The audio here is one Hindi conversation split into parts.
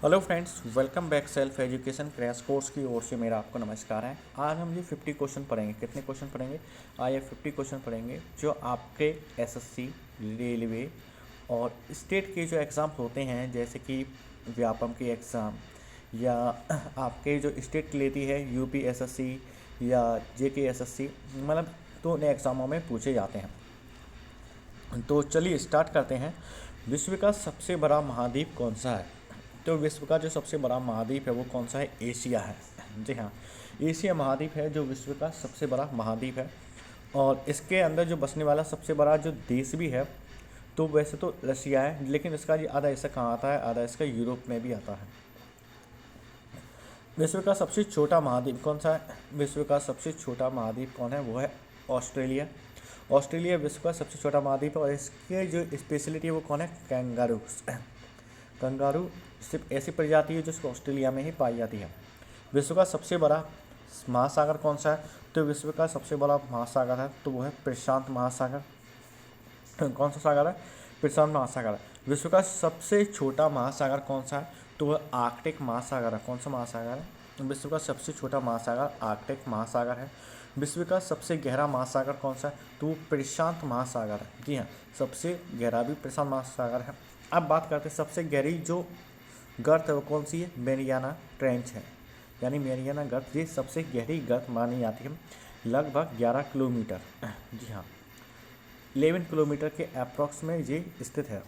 Hello friends, welcome back self education crash course की ओर से मेरा आपको नमस्कार है। आज हम ये 50 क्वेश्चन पढ़ेंगे। कितने क्वेश्चन पढ़ेंगे? आज ये 50 क्वेश्चन पढ़ेंगे जो आपके एसएससी, रेलवे और स्टेट के जो एग्ज़ाम होते हैं, जैसे कि व्यापम के एग्ज़ाम या आपके जो स्टेट लेती है यूपी एसएससी या जेके एसएससी, मतलब तो उन एग्ज़ामों में पूछे जाते हैं। तो चलिए स्टार्ट करते हैं। विश्व का सबसे बड़ा महाद्वीप कौन सा है? तो विश्व का जो सबसे बड़ा महाद्वीप है वो कौन सा है? एशिया है। जी हाँ, एशिया महाद्वीप है जो विश्व का सबसे बड़ा महाद्वीप है। और इसके अंदर जो बसने वाला सबसे बड़ा जो देश भी है, तो वैसे तो रशिया है, लेकिन इसका ये आधा हिस्सा कहाँ आता है? आधा इसका यूरोप में भी आता है। विश्व का सबसे छोटा महाद्वीप कौन सा है? विश्व का सबसे छोटा महाद्वीप कौन है? वो है ऑस्ट्रेलिया। ऑस्ट्रेलिया विश्व का सबसे छोटा महाद्वीप है और इसके जो स्पेशलिटी है वो कौन है? कैंगारू। कंगारू सिर्फ ऐसी प्रजाति है जो सिर्फ ऑस्ट्रेलिया में ही पाई जाती है। विश्व का सबसे बड़ा महासागर कौन सा है? तो विश्व का सबसे बड़ा महासागर है तो वो है प्रशांत महासागर। कौन सा सागर है? प्रशांत महासागर है। विश्व का सबसे छोटा महासागर कौन सा है? तो वह आर्कटिक महासागर है। कौन सा महासागर है? विश्व का सबसे छोटा महासागर आर्कटिक महासागर है। विश्व का सबसे गहरा महासागर कौन सा है? तो वो प्रशांत महासागर है। जी हाँ, सबसे गहरा भी प्रशांत महासागर है। अब बात करते हैं सबसे गहरी जो गर्त है वो कौन सी है? मेरियाना ट्रेंच है। यानी मेरियाना गर्त ये सबसे गहरी गर्त मानी जाती है, लगभग 11 किलोमीटर। जी हाँ, 11 किलोमीटर के अप्रॉक्स में ये स्थित है।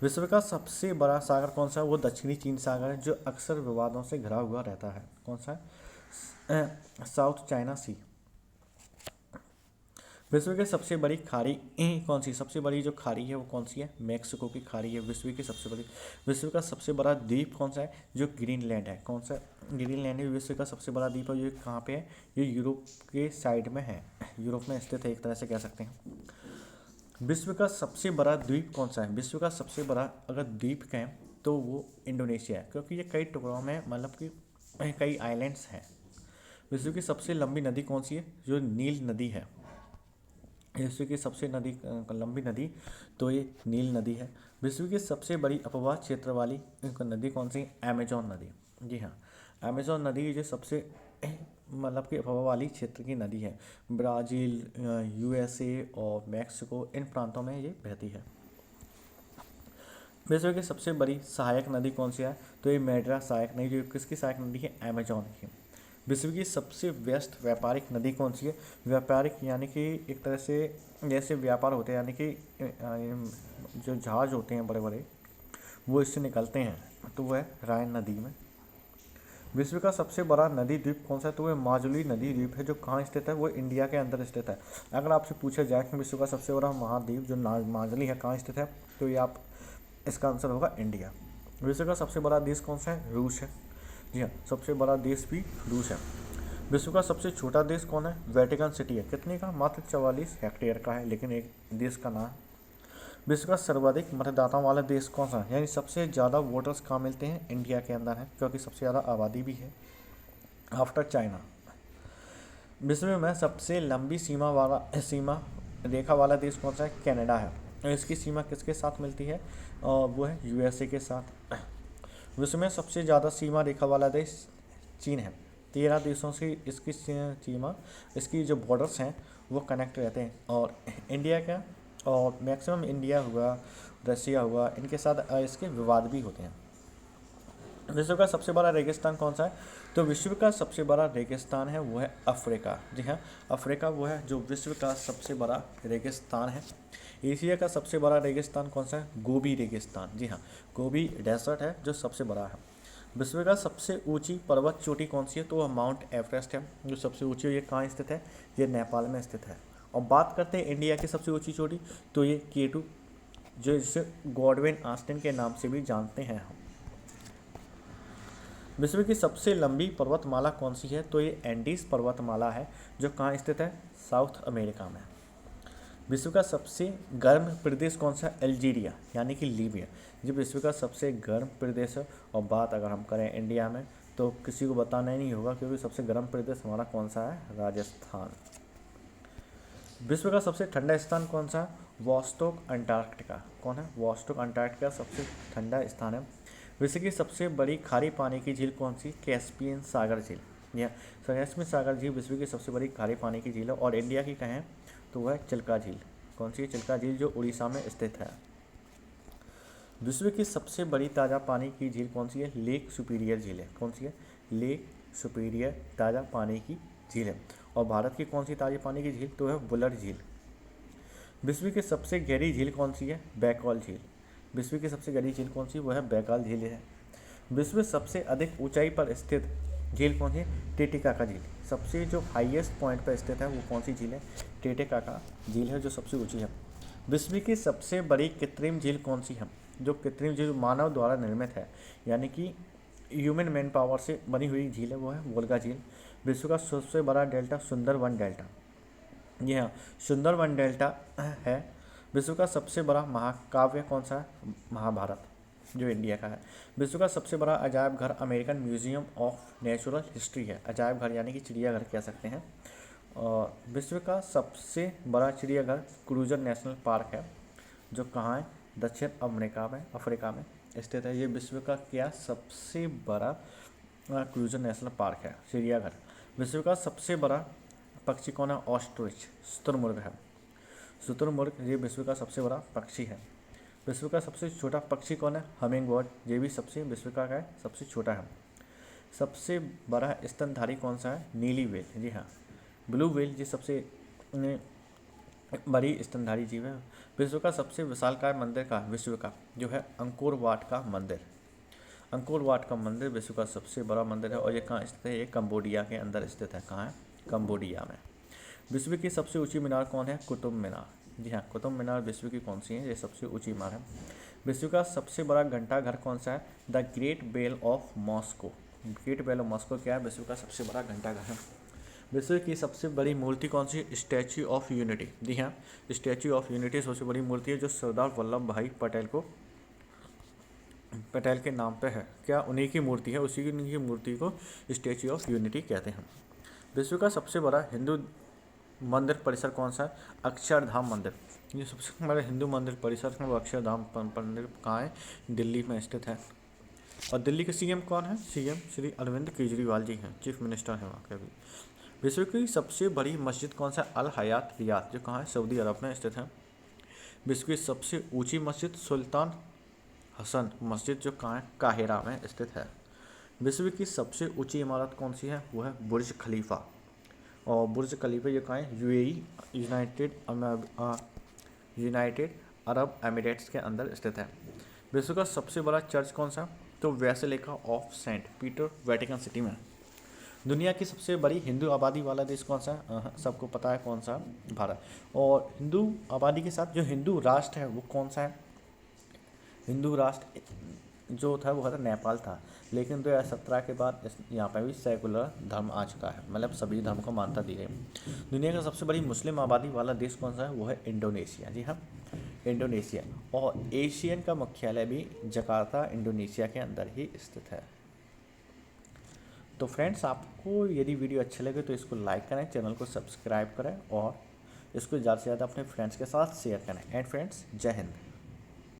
विश्व का सबसे बड़ा सागर कौन सा है? वो दक्षिणी चीन सागर है जो अक्सर विवादों से घिरा हुआ रहता है। कौन सा है? साउथ चाइना सी। विश्व की सबसे बड़ी खाड़ी कौन सी? सबसे बड़ी जो खाड़ी है वो कौन सी है? मैक्सिको की खाड़ी है विश्व की सबसे बड़ी। विश्व का सबसे बड़ा द्वीप कौन सा है? जो ग्रीनलैंड है। कौन सा? ग्रीनलैंड है विश्व का सबसे बड़ा द्वीप है। ये कहाँ पे है? ये यूरोप के साइड में है, यूरोप में स्थित है, एक तरह से कह सकते हैं। विश्व का सबसे बड़ा द्वीप कौन सा है? विश्व का सबसे बड़ा अगर द्वीप कहें तो वो इंडोनेशिया है, क्योंकि ये कई टुकड़ों में, मतलब कि कई आइलैंड्स हैं। विश्व की सबसे लंबी नदी कौन सी है? जो नील नदी है। विश्व की सबसे लंबी नदी तो ये नील नदी है। विश्व की सबसे बड़ी अपवाह क्षेत्र वाली नदी कौन सी? अमेजोन नदी। जी हाँ, अमेजोन नदी जो सबसे मतलब कि अपवाह वाली क्षेत्र की नदी है। ब्राज़ील, यूएसए और मैक्सिको, इन प्रांतों में ये बहती है। विश्व की सबसे बड़ी सहायक नदी कौन सी है? तो ये मेड्रा सहायक नदी, जो किसकी सहायक नदी है? अमेजोन की। विश्व की सबसे व्यस्त व्यापारिक नदी कौन सी है? व्यापारिक यानी कि एक तरह से जैसे व्यापार होते हैं, यानी कि जो जहाज होते हैं बड़े बड़े वो इससे निकलते हैं, तो वह राइन नदी में। विश्व का सबसे बड़ा नदी द्वीप कौन सा है? तो वह माजुली नदी द्वीप है, जो कहाँ स्थित है? वो इंडिया के अंदर स्थित है। अगर आपसे पूछा जाए कि विश्व का सबसे बड़ा महाद्वीप जो माजुली है कहाँ स्थित है, तो ये आप इसका आंसर होगा इंडिया। विश्व का सबसे बड़ा देश कौन सा है? रूस है। जी हाँ, सबसे बड़ा देश भी रूस है। विश्व का सबसे छोटा देश कौन है? वेटिकन सिटी है। कितने का? मात्र 44 हेक्टेयर का है, लेकिन एक देश का नाम। विश्व का सर्वाधिक मतदाताओं वाला देश कौन सा है? यानी सबसे ज़्यादा वोटर्स कहाँ मिलते हैं? इंडिया के अंदर है, क्योंकि सबसे ज़्यादा आबादी भी है आफ्टर चाइना। विश्व में सबसे लंबी सीमा रेखा वाला देश कौन सा है? कनाडा है। और इसकी सीमा किसके साथ मिलती है? और वो है यूएसए के साथ। विश्व में सबसे ज़्यादा सीमा रेखा वाला देश चीन है। 13 देशों से इसकी सीमा, इसकी जो बॉर्डर्स हैं वो कनेक्ट रहते हैं। और इंडिया का, और मैक्सिमम इंडिया हुआ, रसिया हुआ, इनके साथ इसके विवाद भी होते हैं। विश्व का सबसे बड़ा रेगिस्तान कौन सा है? तो विश्व का सबसे बड़ा रेगिस्तान है वो है अफ्रीका। जी हाँ, अफ्रीका वो है जो विश्व का सबसे बड़ा रेगिस्तान है। एशिया का सबसे बड़ा रेगिस्तान कौन सा है? गोबी रेगिस्तान। जी हाँ, गोबी डेजर्ट है जो सबसे बड़ा है। विश्व का सबसे ऊंची पर्वत चोटी कौन सी है? तो वह माउंट एवरेस्ट है, जो सबसे ऊंची है। ये कहाँ स्थित है? ये नेपाल में स्थित है। और बात करते हैं इंडिया की सबसे ऊंची चोटी, तो ये K2, जो जिसे गॉडविन ऑस्टिन के नाम से भी जानते हैं हम। विश्व की सबसे लंबी पर्वतमाला कौन सी है? तो ये एंडीज पर्वतमाला है, जो कहाँ स्थित है? साउथ अमेरिका में। विश्व का सबसे गर्म प्रदेश कौन सा है? अल्जीरिया, यानी कि लीबिया। जब विश्व का सबसे गर्म प्रदेश है, और बात अगर हम करें इंडिया में, तो किसी को बताना ही नहीं होगा, क्योंकि सबसे गर्म प्रदेश हमारा कौन सा है? राजस्थान। विश्व का सबसे ठंडा स्थान कौन सा है? वॉस्टोक अंटार्कटिका। कौन है? वॉस्टोक अंटार्कटिका सबसे ठंडा स्थान है। विश्व की सबसे बड़ी खारी पानी की झील कौन सी? कैस्पियन सागर झील। यह कैस्पियन सागर झील विश्व की सबसे बड़ी खारी पानी की झील है। और इंडिया की कहें तो वह चिल्का झील। कौन सी? चिल्का झील, जो उड़ीसा में स्थित है। विश्व की सबसे बड़ी ताज़ा पानी की झील कौन सी है? लेक सुपीरियर झील है। कौन सी है? लेक सुपीरियर ताज़ा पानी की झील है। और भारत की कौन सी ताज़ी पानी की झील? तो है बुलर झील। विश्व की सबसे गहरी झील कौन सी है? बैकॉल झील। विश्व की सबसे गहरी झील कौन सी? वो है बैकाल झील है। विश्व में सबसे अधिक ऊंचाई पर स्थित झील कौन सी है? टिटिकाका झील। सबसे जो हाईएस्ट पॉइंट पर स्थित है वो कौन सी झील है? टिटिकाका झील है, जो सबसे ऊंची है। विश्व की सबसे बड़ी कृत्रिम झील कौन सी है? जो कृत्रिम झील मानव द्वारा निर्मित है, यानी कि ह्यूमन मैन पावर से बनी हुई झील है, वो है वोल्गा झील। विश्व का सबसे बड़ा डेल्टा सुंदरवन डेल्टा। जी हाँ, सुंदरवन डेल्टा है। विश्व का सबसे बड़ा महाकाव्य कौन सा है? महाभारत, जो इंडिया का है। विश्व का सबसे बड़ा अजायब घर American museum of natural history है। अजायब घर यानी कि चिड़ियाघर कह सकते हैं। और विश्व का सबसे बड़ा चिड़ियाघर क्रूजर नेशनल पार्क है, जो कहाँ है? दक्षिण अफ्रीका में स्थित है। ये विश्व का क्या सबसे बड़ा क्रूजर नेशनल पार्क है, चिड़ियाघर। विश्व का सबसे बड़ा पक्षी कौन है? ऑस्ट्रिच, शुतुरमुर्ग है। शुतुरमुर्ग ये विश्व का सबसे बड़ा पक्षी है। विश्व का सबसे छोटा पक्षी कौन है? हमिंग बर्ड, ये भी विश्व का क्या है? सबसे छोटा है। सबसे बड़ा स्तनधारी कौन सा है? नीली व्हेल। जी हाँ, ब्लू व्हेल ये सबसे बड़ी स्तनधारी जीव है। विश्व का सबसे विशालकाय मंदिर का विश्व का जो है अंकोर वाट का मंदिर। अंकोर वाट का मंदिर विश्व का सबसे बड़ा मंदिर है। और ये कहाँ स्थित है? ये कंबोडिया के अंदर स्थित है। कहाँ है? कंबोडिया में। विश्व की सबसे ऊंची मीनार कौन है? कुतुब मीनार। जी हाँ, कुतुब मीनार विश्व की कौन सी है? ये सबसे ऊंची मीनार है। विश्व का सबसे बड़ा घंटाघर कौन सा है? The great bell of Moscow. Great bell of Moscow क्या है? विश्व का सबसे बड़ा घंटाघर है। विश्व की सबसे बड़ी मूर्ति कौन सी? Statue of Unity. जी हाँ, स्टैच्यू ऑफ यूनिटी सबसे बड़ी मूर्ति है, जो सरदार वल्लभ भाई पटेल के नाम पे है। क्या उन्हीं की मूर्ति है? उसी की मूर्ति को स्टैच्यू ऑफ यूनिटी कहते हैं। विश्व का सबसे बड़ा हिंदू मंदिर परिसर कौन सा है? अक्षरधाम मंदिर। ये सबसे बड़ा हिंदू मंदिर परिसर है, वो अक्षरधाम मंदिर कहाँ है? दिल्ली में स्थित है। और दिल्ली के सीएम कौन है? सीएम श्री अरविंद केजरीवाल जी हैं, चीफ मिनिस्टर हैं वहाँ के भी। विश्व की सबसे बड़ी मस्जिद कौन सा है? अल हयात रियाद, जो कहाँ है? सऊदी अरब में स्थित है। विश्व की सबसे ऊंची मस्जिद सुल्तान हसन मस्जिद, जो कहाँ है? काहिरा में स्थित है। विश्व की सबसे ऊंची इमारत कौन सी है? वो है बुर्ज खलीफा। और बुर्ज खलीफा ये कहाँ है? यूएई, यूनाइटेड अरब एमिरेट्स के अंदर स्थित है। विश्व का सबसे बड़ा चर्च कौन सा? तो basilica of saint Peter, Vatican city में। दुनिया की सबसे बड़ी हिंदू आबादी वाला देश कौन सा है? सबको पता है कौन सा? भारत। और हिंदू आबादी के साथ जो हिंदू राष्ट्र है वो कौन सा है? हिंदू राष्ट्र जो था वो था नेपाल था, लेकिन 2017 के बाद यहाँ पर भी सेकुलर धर्म आ चुका है, मतलब सभी धर्म को मान्यता दी गई। दुनिया का सबसे बड़ी मुस्लिम आबादी वाला देश कौन सा है? वो है इंडोनेशिया। जी हाँ, इंडोनेशिया। और एशियन का मुख्यालय भी जकार्ता, इंडोनेशिया के अंदर ही स्थित है। तो फ्रेंड्स, आपको यदि वीडियो अच्छे लगे तो इसको लाइक करें, चैनल को सब्सक्राइब करें और इसको ज़्यादा से ज़्यादा अपने फ्रेंड्स के साथ शेयर करें। एंड फ्रेंड्स, जय हिंद।